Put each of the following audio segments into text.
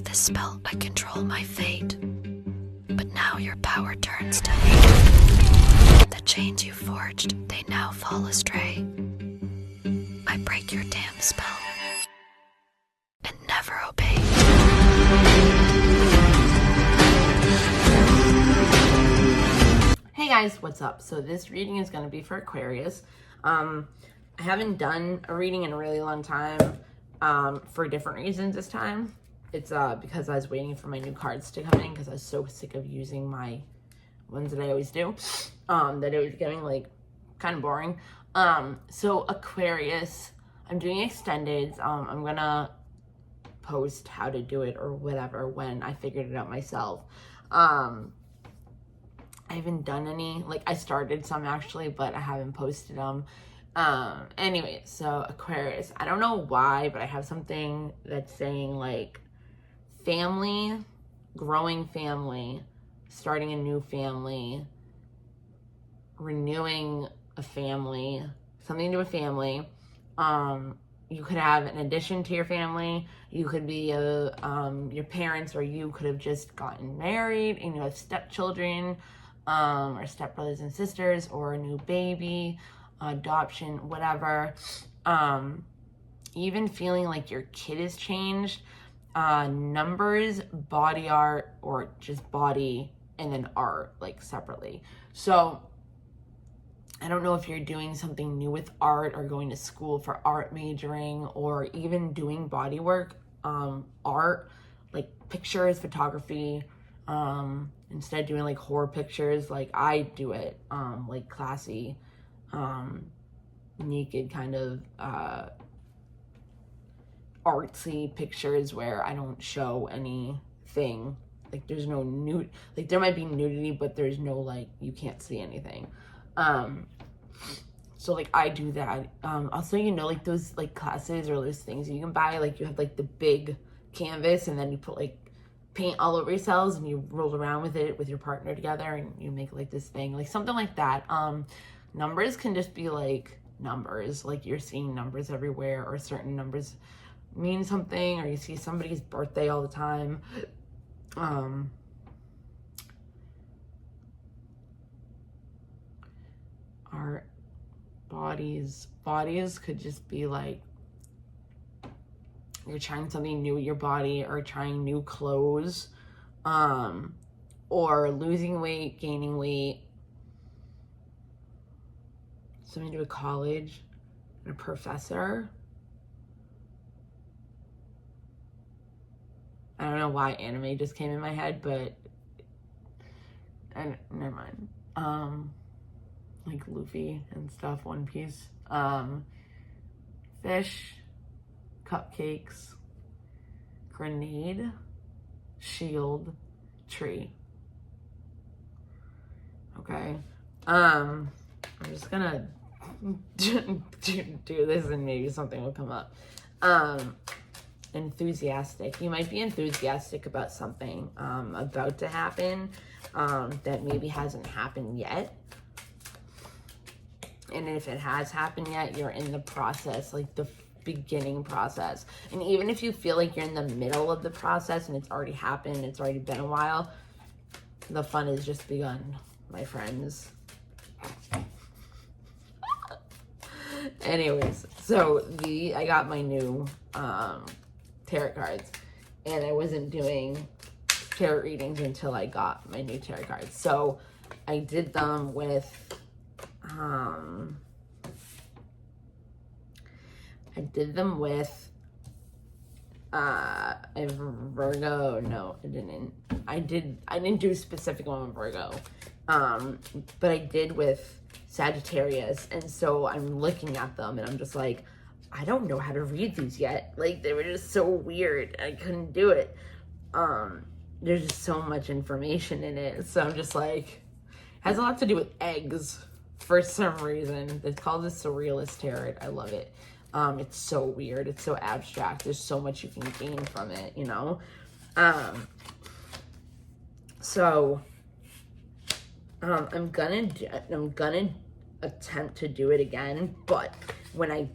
With this spell, I control my fate. But now your power turns to hate. The chains you forged, they now fall astray. I break your damn spell and never obey. Hey guys, what's up? So this reading is going to be for Aquarius. I haven't done a reading in a really long time for different reasons this time. It's because I was waiting for my new cards to come in because I was so sick of using my ones that I always do that it was getting like kind of boring. So Aquarius, I'm doing extendeds. I'm gonna post how to do it or whatever when I figured it out myself. I haven't done any, like I started some actually, but I haven't posted them. Anyway, so Aquarius, I don't know why, but I have something that's saying like family, growing family, starting a new family, renewing a family, something to do with family. You could have an addition to your family. You could be your parents, or you could have just gotten married and you have stepchildren, or stepbrothers and sisters, or a new baby, adoption, whatever. Even feeling like your kid has changed. Numbers, body art, or just body and then art, like separately. So I don't know if you're doing something new with art or going to school for art majoring, or even doing body work, art, like pictures, photography, instead of doing like horror pictures like I do it, like classy, naked kind of artsy pictures where I don't show anything, like there's no nude, like there might be nudity but there's no like you can't see anything. So like I do that. Also, you know, like those like classes or those things you can buy, like you have like the big canvas and then you put like paint all over yourselves and you roll around with it with your partner together and you make like this thing, like something like that. Numbers can just be like numbers, like you're seeing numbers everywhere, or certain numbers mean something, or you see somebody's birthday all the time. Our bodies could just be like you're trying something new with your body, or trying new clothes, or losing weight, gaining weight, something to do with college, and a professor. I don't know why anime just came in my head, but never mind. Like Luffy and stuff, One Piece. Fish, cupcakes, grenade, shield, tree. Okay. I'm just gonna do this and maybe something will come up. Enthusiastic. You might be enthusiastic about something about to happen that maybe hasn't happened yet. And if it has happened yet, you're in the process, like the beginning process. And even if you feel like you're in the middle of the process and it's already happened, it's already been a while, the fun has just begun, my friends. Anyways, so I got my new tarot cards, and I wasn't doing tarot readings until I got my new tarot cards. So I did them with a Virgo. No, I didn't. I didn't do a specific one with Virgo. But I did with Sagittarius, and so I'm looking at them and I'm just like, I don't know how to read these yet. Like, they were just so weird. I couldn't do it. There's just so much information in it. So I'm just like, it has a lot to do with eggs for some reason. It's called the Surrealist Tarot. I love it. It's so weird. It's so abstract. There's so much you can gain from it, you know? So I'm gonna attempt to do it again, but when I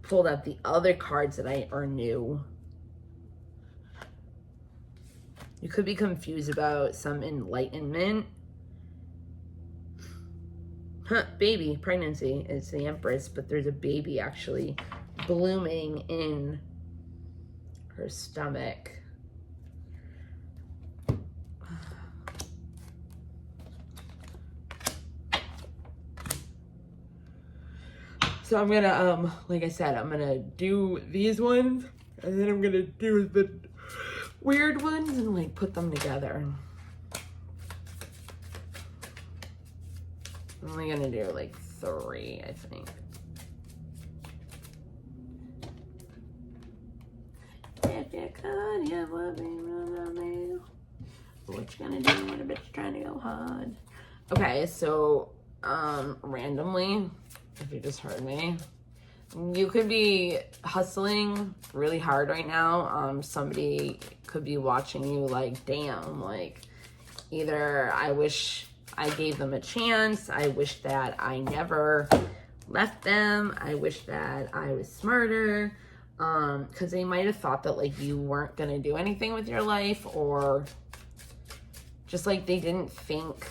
pulled out the other cards that are new, You could be confused about some enlightenment. Baby, pregnancy. It's the Empress, but there's a baby actually blooming in her stomach. So I'm gonna, like I said, I'm gonna do these ones, and then I'm gonna do the weird ones and like put them together. I'm only gonna do like 3, I think. If you could, you would be around me. What you gonna do when a bitch trying to go hard? Okay, so randomly, if you just heard me, you could be hustling really hard right now. Somebody could be watching you like, damn, like either I wish I gave them a chance, I wish that I never left them, I wish that I was smarter, because they might have thought that like you weren't gonna do anything with your life, or just like they didn't think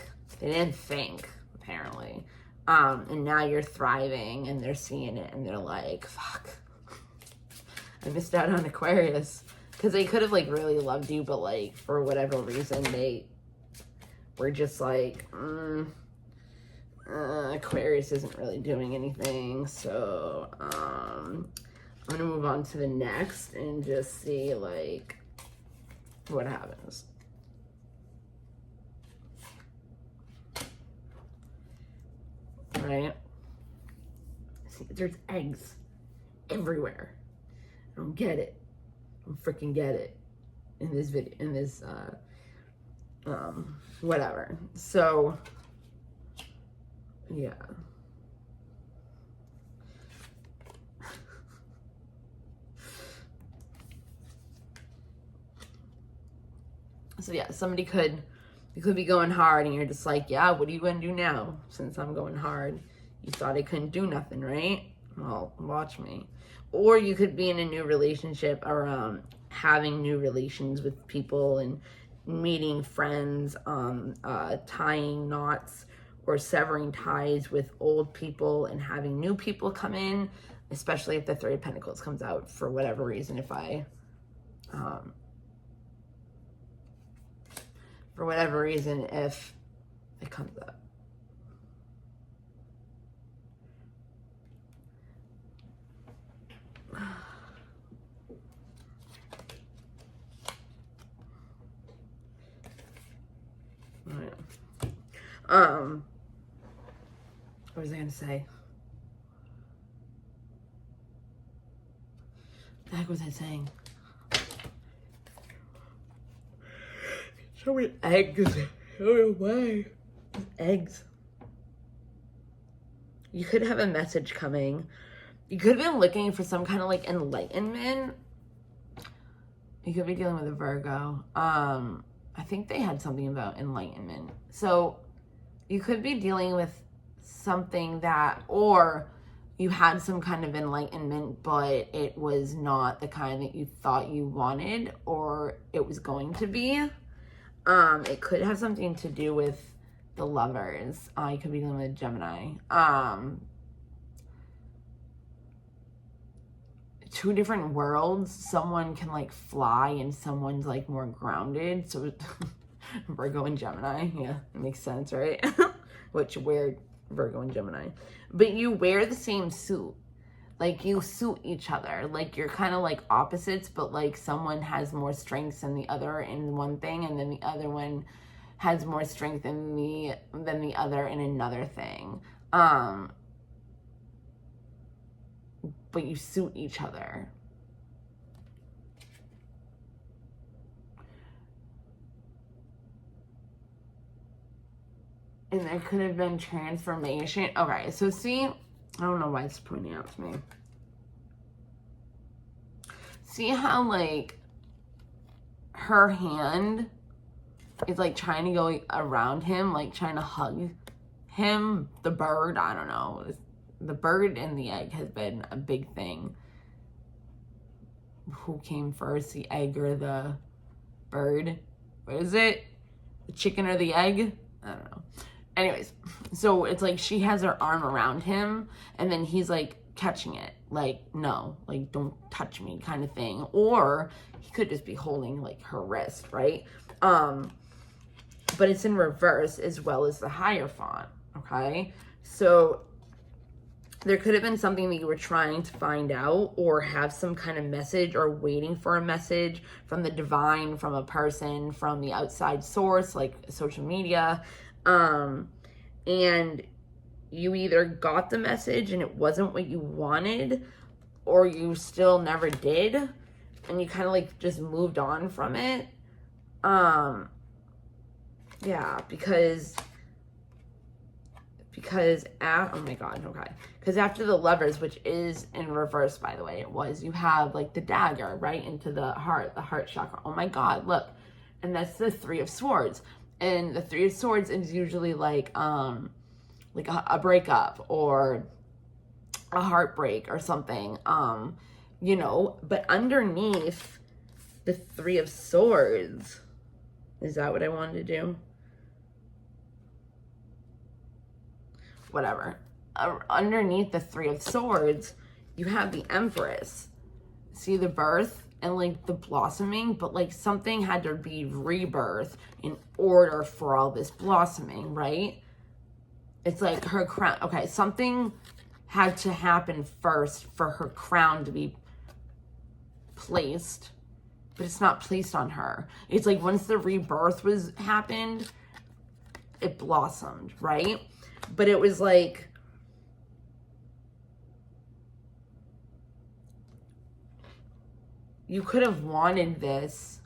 apparently. And now you're thriving and they're seeing it and they're like, fuck, I missed out on Aquarius. Because they could have like really loved you, but like for whatever reason they were just like, Aquarius isn't really doing anything. So I'm gonna move on to the next and just see like what happens. Right? See, there's eggs everywhere. I don't get it. I don't freaking get it in this video, in this, whatever. So, yeah. So yeah, you could be going hard and you're just like, yeah, what are you going to do now since I'm going hard? You thought I couldn't do nothing, right? Well, watch me. Or you could be in a new relationship, or having new relations with people and meeting friends, tying knots or severing ties with old people and having new people come in, especially if the Three of Pentacles comes out for whatever reason. If I... for whatever reason, if it comes up. What was I gonna say? What the heck was I saying? So many eggs. I don't know why. Eggs. You could have a message coming. You could have been looking for some kind of like enlightenment. You could be dealing with a Virgo. I think they had something about enlightenment. So you could be dealing with something that, or you had some kind of enlightenment, but it was not the kind that you thought you wanted or it was going to be. It could have something to do with the Lovers. You could be dealing with Gemini. 2 different worlds. Someone can like fly and someone's like more grounded. So Virgo and Gemini. Yeah, it makes sense, right? Which weird, Virgo and Gemini. But you wear the same suit. Like you suit each other. Like you're kind of like opposites, but like someone has more strengths than the other in one thing, and then the other one has more strength than the other in another thing. But you suit each other. And there could have been transformation. Okay, so see, I don't know why it's pointing out to me. See how like her hand is like trying to go around him, like trying to hug him, the bird, I don't know. The bird and the egg has been a big thing. Who came first, the egg or the bird? what is it? The chicken or the egg? I don't know. Anyways, so it's like she has her arm around him and then he's like catching it. Like, no, like don't touch me kind of thing. Or he could just be holding like her wrist, right? But it's in reverse as well as the Hierophant, okay? So there could have been something that you were trying to find out or have some kind of message or waiting for a message from the divine, from a person, from the outside source, like social media. And you either got the message and it wasn't what you wanted, or you still never did, and you kind of like just moved on from it. Yeah, because oh my god, okay. Because after the Lovers, which is in reverse, by the way, you have like the dagger right into the heart chakra. Oh my god, look. And that's the Three of Swords. And the Three of Swords is usually like a breakup or a heartbreak or something. You know, but underneath the Three of Swords, is that what I wanted to do? Whatever. Underneath the Three of Swords, you have the Empress. See the birth and like the blossoming, but like something had to be rebirth in order for all this blossoming, right? It's like her crown. Okay, something had to happen first for her crown to be placed, but it's not placed on her. It's like once the rebirth happened, it blossomed, right? But it was like, you could have wanted this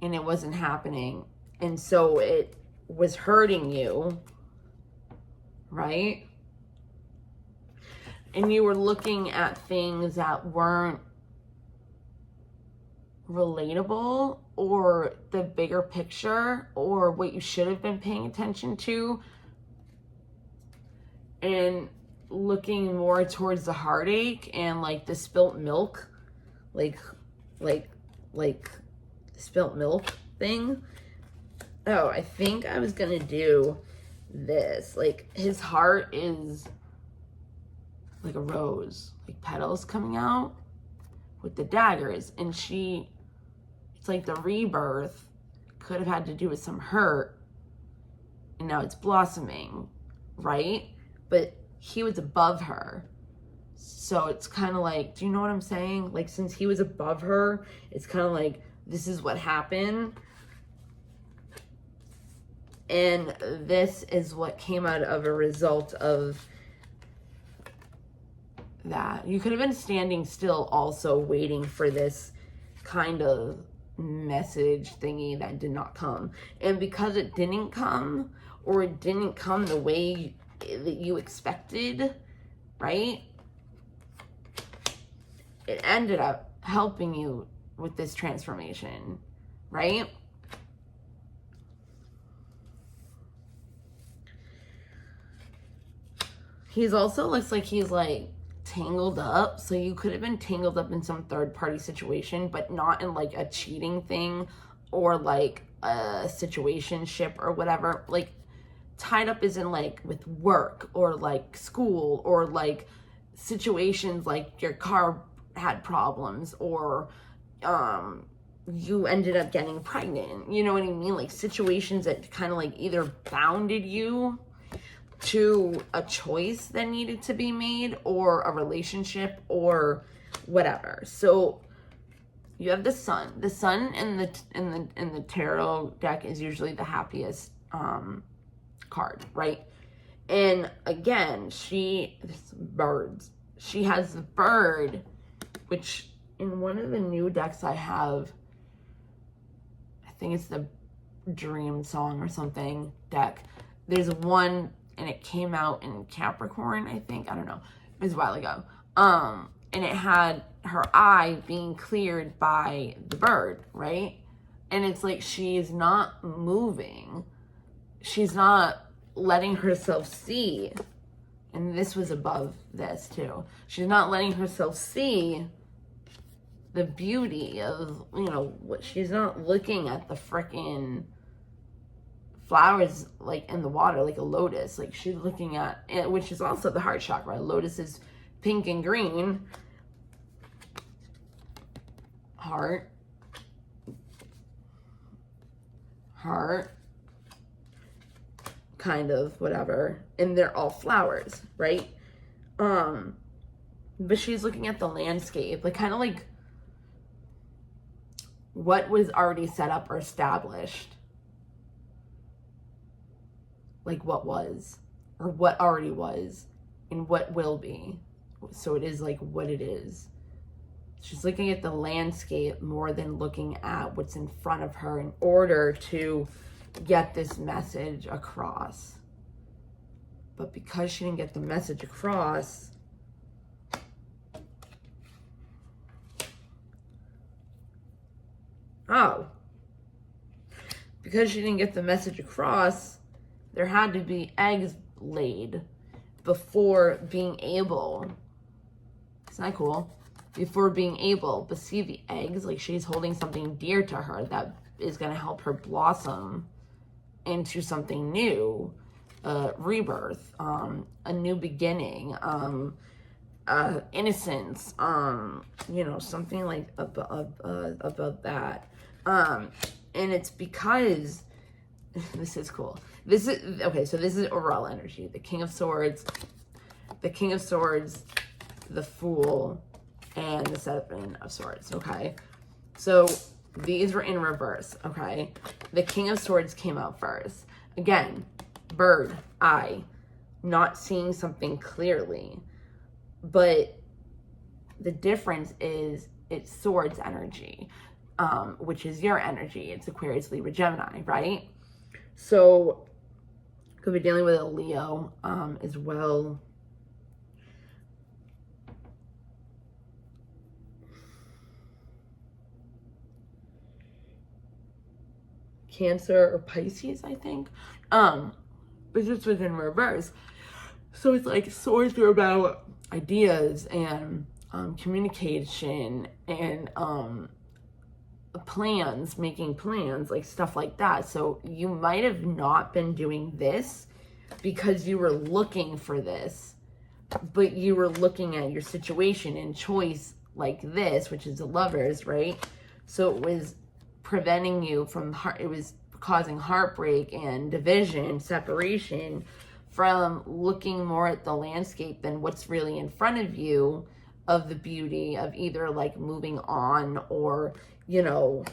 and it wasn't happening. And so it was hurting you, right? And you were looking at things that weren't relatable or the bigger picture or what you should have been paying attention to, and looking more towards the heartache and like the spilt milk, like spilt milk thing. Oh, I think I was gonna do this. Like his heart is like a rose, like petals coming out with the daggers, and it's like the rebirth could have had to do with some hurt, and now it's blossoming, right? But he was above her. So it's kind of like, do you know what I'm saying? Like, since he was above her, it's kind of like, this is what happened. And this is what came out of a result of that. You could have been standing still also waiting for this kind of message thingy that did not come. And because it didn't come, or it didn't come the way that you expected, right? It ended up helping you with this transformation, right? He's also looks like he's like tangled up. So you could have been tangled up in some third party situation, but not in like a cheating thing or like a situationship or whatever. Like tied up is in like with work or like school or like situations like your car had problems or you ended up getting pregnant. You know what I mean? Like situations that kind of like either bounded you to a choice that needed to be made or a relationship or whatever. So you have the Sun. The Sun in the tarot deck is usually the happiest card, right? And again, birds. She has the bird, which in one of the new decks I have, I think it's the Dream Song or something deck. There's one, and it came out in Capricorn, I think. I don't know. It was a while ago. And it had her eye being cleared by the bird, right? And it's like she's not moving. She's not letting herself see. And this was above this too. She's not letting herself see the beauty of, you know, what she's not looking at the frickin' flowers like in the water, like a lotus. Like she's looking at it, which is also the heart chakra. Lotus is pink and green. Heart, kind of, whatever. And they're all flowers, right? But she's looking at the landscape, like kind of like what was already set up or established. Like what was, or what already was, and what will be. So it is like what it is. She's looking at the landscape more than looking at what's in front of her in order to get this message across. But because she didn't get the message across, because she didn't get the message across, there had to be eggs laid before being able, isn't that cool? Before being able, but see the eggs, like she's holding something dear to her that is going to help her blossom into something new, rebirth, a new beginning, innocence, you know, something like about that. And it's because, this is cool. This is, okay, so this is overall energy. The King of Swords, the Fool, and the Seven of Swords, okay? So these were in reverse, okay? The King of Swords came out first. Again, bird, eye, not seeing something clearly. But the difference is it's swords energy, which is your energy. It's Aquarius, Libra, Gemini, right? So could be dealing with a Leo as well. Cancer or Pisces, I think. But this was in reverse. So it's like swords are about ideas and communication and plans, making plans, like stuff like that. So you might have not been doing this because you were looking for this, but you were looking at your situation and choice like this, which is the Lovers, right? So it was preventing you from it was causing heartbreak and division, separation, from looking more at the landscape than what's really in front of you, of the beauty of either like moving on or, you know,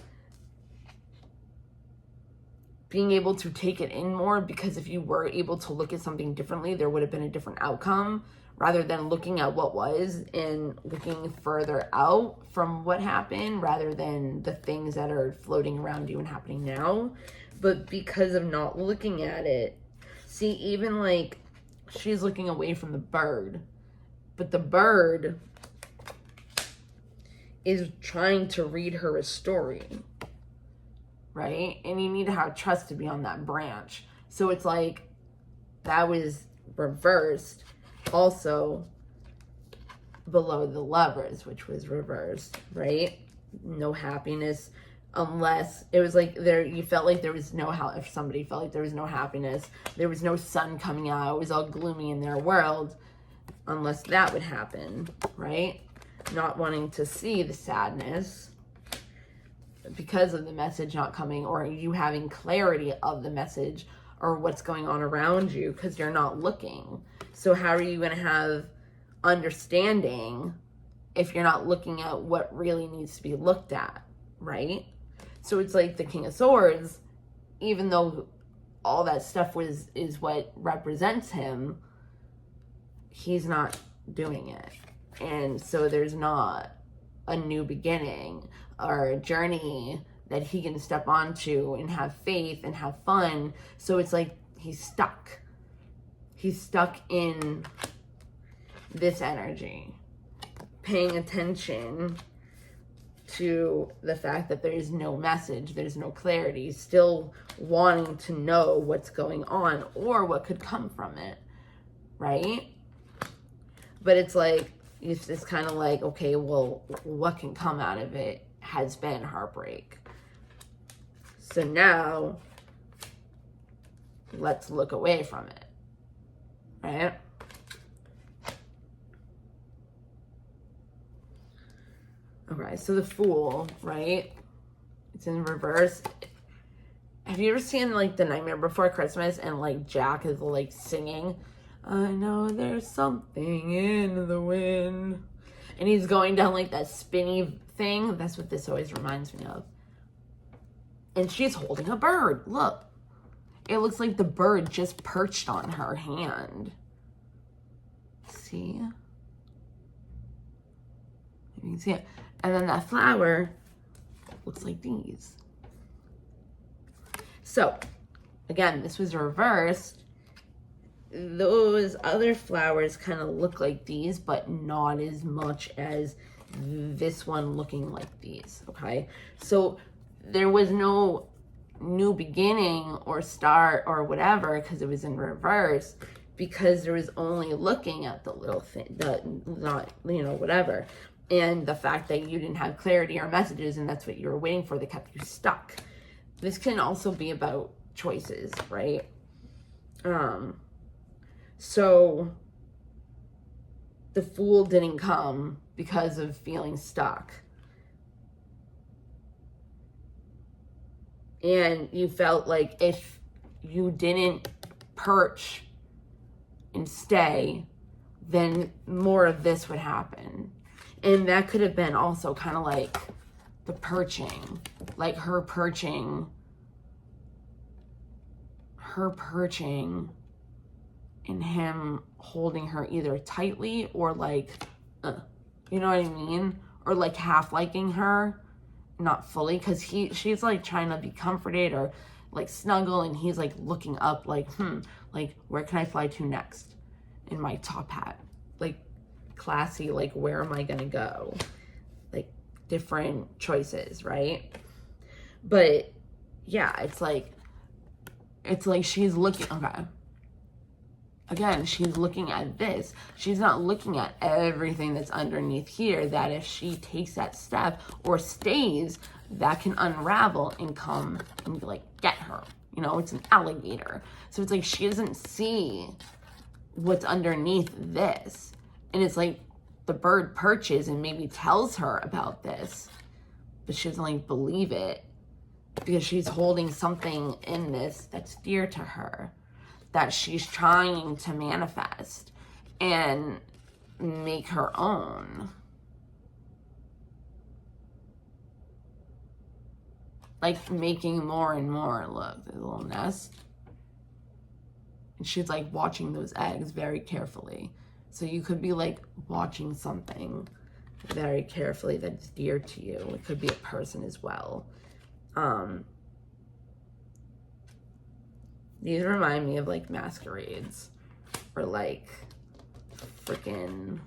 being able to take it in more. Because if you were able to look at something differently, there would have been a different outcome, rather than looking at what was and looking further out from what happened, rather than the things that are floating around you and happening now. But because of not looking at it, see, even like she's looking away from the bird, but the bird is trying to read her a story, right? And you need to have trust to be on that branch. So it's like that was reversed also below the Lovers, which was reversed, right? No happiness, unless it was like there, you felt like there was no if somebody felt like there was no happiness, there was no sun coming out, it was all gloomy in their world, unless that would happen, right? Not wanting to see the sadness because of the message not coming, or you having clarity of the message or what's going on around you because you're not looking. So how are you going to have understanding if you're not looking at what really needs to be looked at, right? So it's like the King of Swords, even though all that stuff is what represents him, he's not doing it. And so there's not a new beginning or a journey that he can step onto and have faith and have fun. So it's like he's stuck. He's stuck in this energy, paying attention to the fact that there's no message, there's no clarity, still wanting to know what's going on or what could come from it, right? But it's like it's just kind of like, okay, well, what can come out of it has been heartbreak. So now, let's look away from it, right? Okay, so the Fool, right? It's in reverse. Have you ever seen, like, The Nightmare Before Christmas and, like, Jack is, like, singing, I know there's something in the wind. And he's going down, like, that spinny thing. That's what this always reminds me of. And she's holding a bird. Look. It looks like the bird just perched on her hand. See? You can see it. And then that flower looks like these. So, again, this was reversed. Those other flowers kind of look like these, but not as much as this one looking like these, okay? So, there was no new beginning or start or whatever because it was in reverse, because there was only looking at the little thing, not, you know, whatever. And the fact that you didn't have clarity or messages, and that's what you were waiting for, that kept you stuck. This can also be about choices, right? So the Fool didn't come because of feeling stuck. And you felt like if you didn't perch and stay, then more of this would happen. And that could have been also kind of like the perching, like her perching and him holding her either tightly or like, you know what I mean? Or like half liking her, not fully, because she's like trying to be comforted or like snuggle, and he's like looking up like, like where can I fly to next in my top hat? Like classy, like where am I gonna go? Like different choices, right? But yeah, it's like she's looking, okay. Again, she's looking at this. She's not looking at everything that's underneath here, that if she takes that step or stays, that can unravel and come and like get her. You know, it's an alligator. So it's like she doesn't see what's underneath this. And it's like the bird perches and maybe tells her about this, but she doesn't like believe it because she's holding something in this that's dear to her, that she's trying to manifest and make her own. Like making more and more. Look, there's a little nest. And she's like watching those eggs very carefully. So you could be like watching something very carefully that's dear to you. It could be a person as well. These remind me of like masquerades or like freaking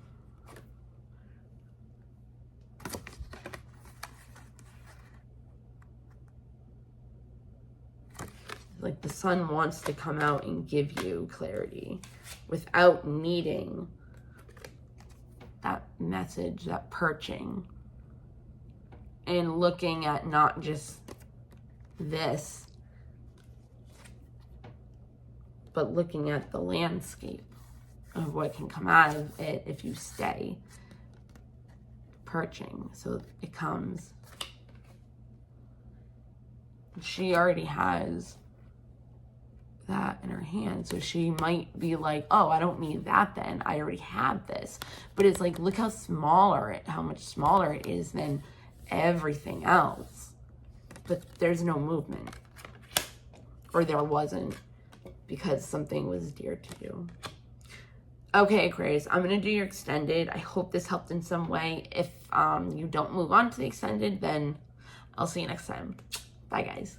like the sun wants to come out and give you clarity without needing that message, that perching, and looking at not just this, but looking at the landscape of what can come out of it if you stay perching. So it comes. She already has that in her hand, so she might be like, oh, I don't need that then, I already have this. But it's like, look how much smaller it is than everything else. But there's no movement, or there wasn't, because something was dear to you. Okay, Aquarius, I'm gonna do your extended. I hope this helped in some way. If you don't move on to the extended, then I'll see you next time. Bye, guys.